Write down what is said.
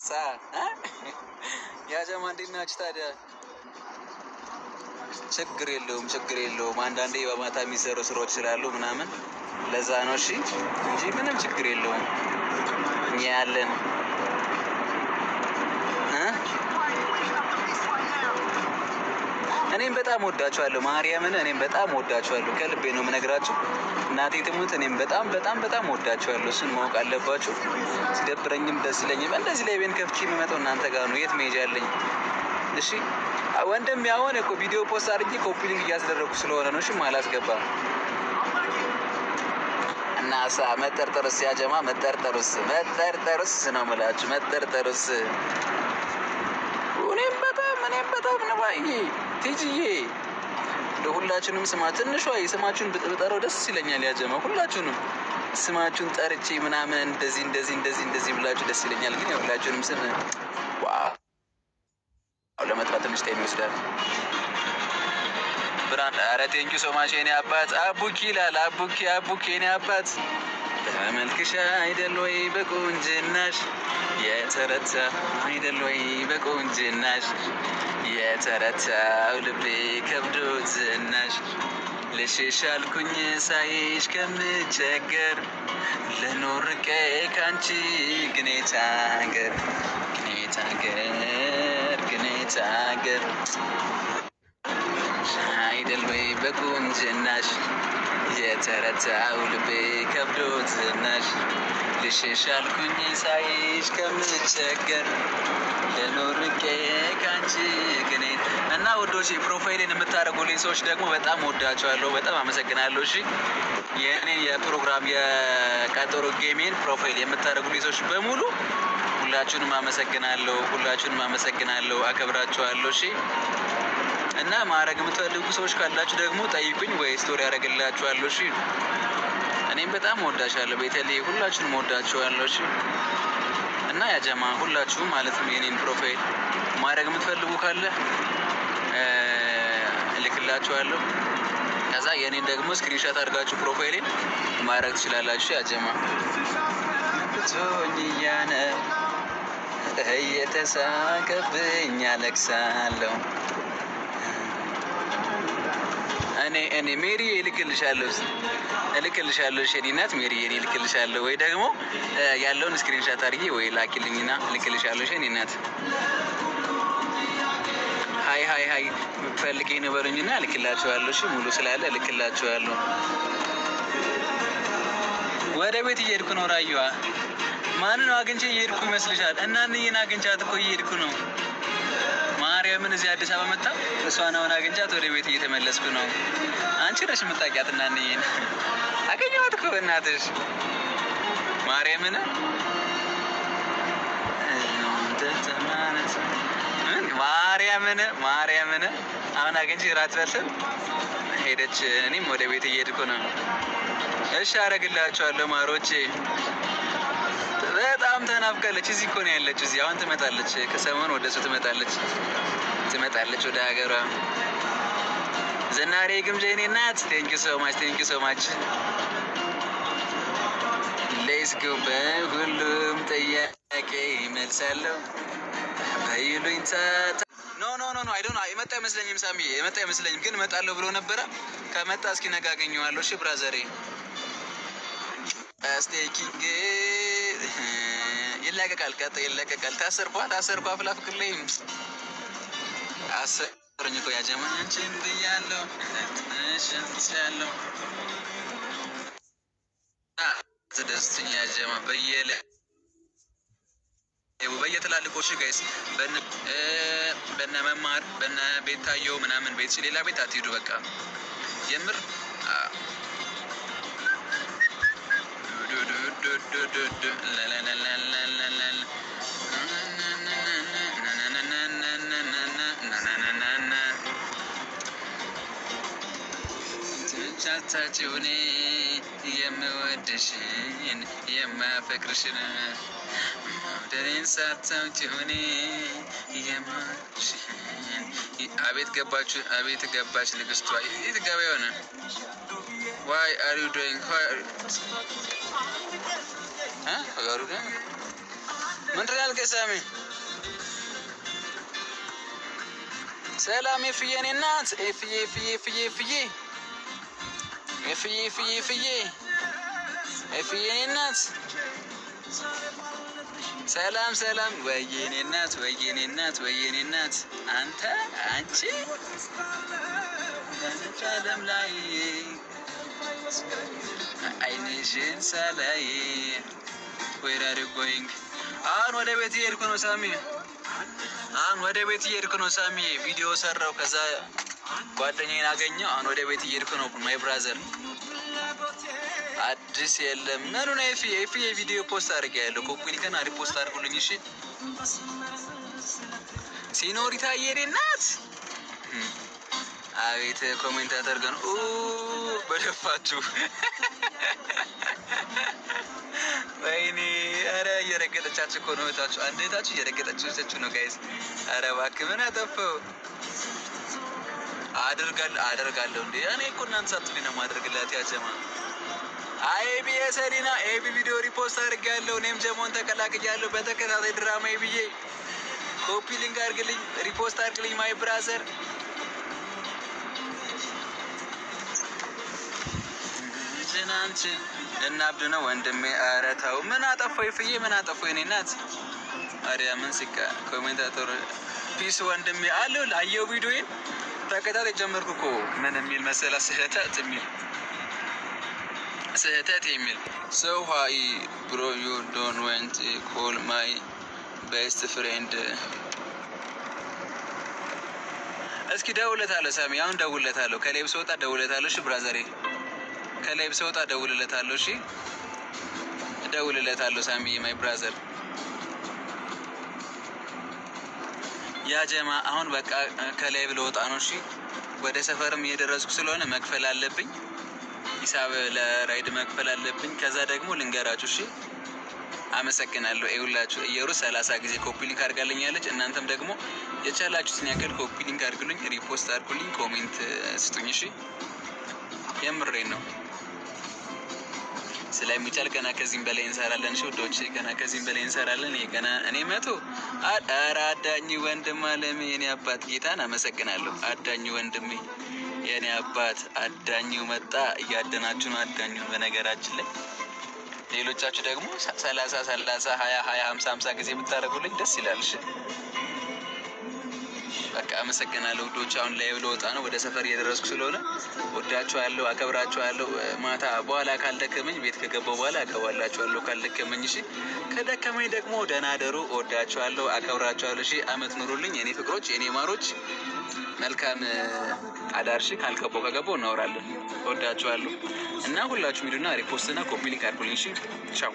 ያ ጀማ እንዴት ናችሁ ታዲያ? ችግር የለውም። አንዳንዴ በማታ የሚሰሩ ስራዎች ስላሉ ምናምን ለዛ ነው። እሺ እንጂ ምንም ችግር የለውም። እኛ ያለን እኔም በጣም ወዳችኋለሁ። ማርያምን እኔም በጣም ወዳችኋለሁ። ከልቤ ነው የምነግራችሁ። እናቴ ትሙት እኔም በጣም ወዳችኋለሁ። እሱን ማወቅ አለባችሁ። ሲደብረኝም ደስ ይለኝም እንደዚህ ላይ ቤን ከፍቼ የምመጣው እናንተ ጋር ነው። የት መሄጃ አለኝ? እሺ ወንድም ያሆነ እኮ ቪዲዮ ፖስት አድርጌ ኮፒ ሊንክ እያስደረኩ ስለሆነ ነው። እሺ አላስገባም እና መጠርጠርስ ያጀማ መጠርጠርስ ነው የምላችሁ። መጠርጠርስ እኔም በጣም ነባዬ ቲጂዬ ለሁላችሁንም ስማ ትንሿ ስማችሁን ብጠራው ደስ ይለኛል። ያጀማ ሁላችሁንም ስማችሁን ጠርቼ ምናምን እንደዚህ ብላችሁ ደስ ይለኛል። ግን ሁላችሁንም ስም ለመጥራት ትንሽ ታይም ይወስዳል። ብራን ኧረ ቴንኪው ሶማች የኔ አባት አቡኪ ይላል። አቡኪ የኔ አባት በመልክሻ አይደል ወይ በቁንጅናሽ የተረታ አይደል ወይ በቁንጅናሽ የተረታው ልቤ ከብዶ ዝናሽ ልሽሽ አልኩኝ ሳይሽ ከምቸገር ልኖር ርቄ ካንቺ ግኔታ ሀገር አይደል ወይ በቁንጅናሽ የተረታው ልቤ ከብዶ ዝናሽ ልሽሽ አልኩኝ ሳይሽ ከምቸገር ልኖር ርቄ ካንቺ ግኔ እና ወዶቼ ፕሮፋይሌን የምታደርጉልኝ ሰዎች ደግሞ በጣም ወዳቸዋለሁ። በጣም አመሰግናለሁ። እሺ የእኔን የፕሮግራም የቀጠሮ ጌሜን ፕሮፋይል የምታደርጉልኝ ሰዎች በሙሉ ሁላችሁንም አመሰግናለሁ። አከብራችኋለሁ። እሺ እና ማድረግ የምትፈልጉ ሰዎች ካላችሁ ደግሞ ጠይቁኝ ወይ ስቶሪ ያደርግላችኋለሁ። እሺ እኔም በጣም ወዳችኋለሁ። በተለይ ሁላችሁንም ወዳችኋለሁ። እሺ እና ያጀማ ሁላችሁም ማለት ነው የኔን ፕሮፋይል ማድረግ የምትፈልጉ ካለ እልክላችኋለሁ። ከዛ የኔን ደግሞ ስክሪንሾት አድርጋችሁ ፕሮፋይሌን ማድረግ ትችላላችሁ። ያጀማ ቶኛነ እየተሳቀብኝ አለቅሳለሁ። እኔ ሜሪ እልክልሻለሁ። እሺ የኔ እናት ሜሪ እልክልሻለሁ። ወይ ደግሞ ያለውን ስክሪንሾት አድርጊ ወይ ላኪልኝና እልክልሻለሁ። እሺ የኔ እናት ሀይ ፈልጌ ነው በሉኝና እልክላችኋለሁ። እሺ ሙሉ ስላለ እልክላችኋለሁ። ወደ ቤት እየሄድኩ ነው። ራዩዋ ማንን አግኝቼ እየሄድኩ ይመስልሻል? እናንዬን አግኝቻት እኮ እየሄድኩ ነው። ማርያምን እዚህ አዲስ አበባ መጣ። እሷን አሁን አግኝቻት ወደ ቤት እየተመለስኩ ነው። አንቺ ነሽ የምታውቂያት እናንዬን። አገኘኋት እኮ እናትሽ ማርያምን ማርያምን አሁን አግኝቼ እራት በልተን ሄደች። እኔም ወደ ቤት እየሄድኩ ነው። እሺ አደርግላችኋለሁ ማሮቼ። በጣም ተናፍቃለች። እዚህ እኮ ነው ያለችው። እዚህ አሁን ትመጣለች። ከሰሞኑ ወደ እሱ ትመጣለች ወደ ሀገሯ። ዝናሬ ግምጃ የኔ እናት ቴንኪው ሶ ማች ሌትስ ጎ። በሁሉም ጥያቄ መልሳለሁ በይሉኝ ኖ የመጣ አይመስለኝም። ሳሚ የመጣ አይመስለኝም፣ ግን እመጣለሁ ብሎ ነበረ። ከመጣ እስኪ ነገ አገኘዋለሁ። እሺ ብራዘሬ ስቴኪንግ ይለቀቃል። ታሰርኳ አፍላ ፍቅር ላይ አሰሩኝ እኮ ያጀማ አንቺን ብያለሁ። እሸንቻለሁ ተደስቱኝ ያጀማ በየትላልቆቹ ጋይስ በነ መማር በነ ቤታየው ምናምን ቤት ሌላ ቤት አትሄዱ። በቃ የምር ቻታጭውኔ የምወድሽን የማፈቅርሽን ደሬን ሳታውጪውኔ የማሽን አቤት ገባች ንግስቷ። የት ገባ የሆነ Why are you doing? ምንድን ያልከኝ ሳሚ? ሰላም ኤፍዬ፣ እኔ እናት ኤፍዬ ኤፍዬ ኤፍዬ ኤፍዬ ኤፍዬ ኤፍዬ ኤፍዬ ኤፍዬ እኔ እናት ሰላም ሰላም። ወይዬ እኔ እናት ወይዬ እኔ እናት ወይዬ እኔ እናት አንተ አንቺ ዓለም ላይ አይንሽን ሳላይ where are you going? አሁን ወደ ቤት እየሄድኩ ነው ሳሚ። አሁን ወደ ቤት እየሄድኩ ነው ሳሚ። ቪዲዮ ሰራው፣ ከዛ ጓደኛዬን አገኘው። አሁን ወደ ቤት እየሄድኩ ነው ማይ ብራዘር። አዲስ የለም። ምኑ ነው ኤፊ የቪዲዮ ፖስት አድርጌያለሁ። ኮፒኒ ከና ሪፖስት አድርጉልኝ እሺ። ሲኖሪታ የኔ ናት። አቤት ኮሜንታተር ግን በደፋችሁ። ወይኔ ኧረ እየረገጠቻችሁ እኮ ነው እህታችሁ። አንድ እህታችሁ እየረገጠቻችሁ ነው ጋይስ። ኧረ እባክህ ምን አጠፋው? አደርጋለሁ እንዴ እኔ እኮ እናንተ ሳትሉኝ ነው የማደርግላት። ያጀማ አይቢ የሰሊና ኤቢ ቪዲዮ ሪፖስት አድርጌያለሁ። እኔም ጀሞን ተቀላቅያለሁ በተከታታይ ድራማ ብዬ። ኮፒ ሊንክ አድርግልኝ፣ ሪፖስት አድርግልኝ ማይ ብራዘር። ትናንት እናብድ ነው ወንድሜ። ኧረ ተው ምን አጠፋው ይፍዬ? ምን አጠፋው የኔ እናት? አሪያ ምን ሲካ ኮሜንታተር ፒስ ወንድሜ አለው። አየው ቪዲዮዬን ተከታታይ ጀመርኩ እኮ። ምን የሚል መሰላ ስህተት የሚል so why bro you don't want to call my best friend? እስኪ ደውለታለሁ ሳሚ፣ አሁን ደውለታለሁ። ከላይብ ስወጣ ደውለታለሁ። እሺ ብራዘሬ፣ ከላይብ ስወጣ ደውልለታለሁ። እሺ ደውልለታለሁ ሳሚ ማይ ብራዘር። ያ ጀማ አሁን በቃ ከላይብ ልወጣ ነው። እሺ ወደ ሰፈርም እየደረስኩ ስለሆነ መክፈል አለብኝ፣ ሂሳብ ለራይድ መክፈል አለብኝ። ከዛ ደግሞ ልንገራችሁ እሺ። አመሰግናለሁ። ይኸውላችሁ እየሩ 30 ጊዜ ኮፒ ሊንክ አድርጋልኛለች። እናንተም ደግሞ የቻላችሁትን ያክል ኮፒ ሊንክ አድርጉልኝ፣ ሪፖስት አድርጉልኝ፣ ኮሜንት ስጡኝ እሺ። የምሬን ነው። ስለሚቻል ገና ከዚህም በላይ እንሰራለን። እሺ ውዶቼ ገና ከዚህም በላይ እንሰራለን። ገና እኔ መቶ ኧረ አዳኝ ወንድም አለሜ የኔ አባት ጌታን አመሰግናለሁ። አዳኝ ወንድሜ የኔ አባት አዳኙ መጣ። እያደናችሁ ነው አዳኙ። በነገራችን ላይ ሌሎቻችሁ ደግሞ 30 20 50 ጊዜ ብታደርጉልኝ ደስ ይላል። እሺ በቃ አመሰግናለሁ ውዶች። አሁን ላይ ልወጣ ነው፣ ወደ ሰፈር እየደረስኩ ስለሆነ ወዳችኋለሁ፣ አከብራችኋለሁ። ማታ በኋላ ካልደከመኝ ቤት ከገባሁ በኋላ አገባላችኋለሁ ካልደከመኝ። እሺ ከደከመኝ ደግሞ ደህና አደሩ። ወዳችኋለሁ፣ አከብራችኋለሁ። እሺ አመት ኑሩልኝ የኔ ፍቅሮች፣ የኔ ማሮች። መልካም አዳርሽ። ካልገባሁ ከገባሁ እናወራለን። ወዳችኋለሁ እና ሁላችሁም ሂዱና ሪፖስትና ኮፒ ሊንክ አድርጉልኝ። እሺ ቻው።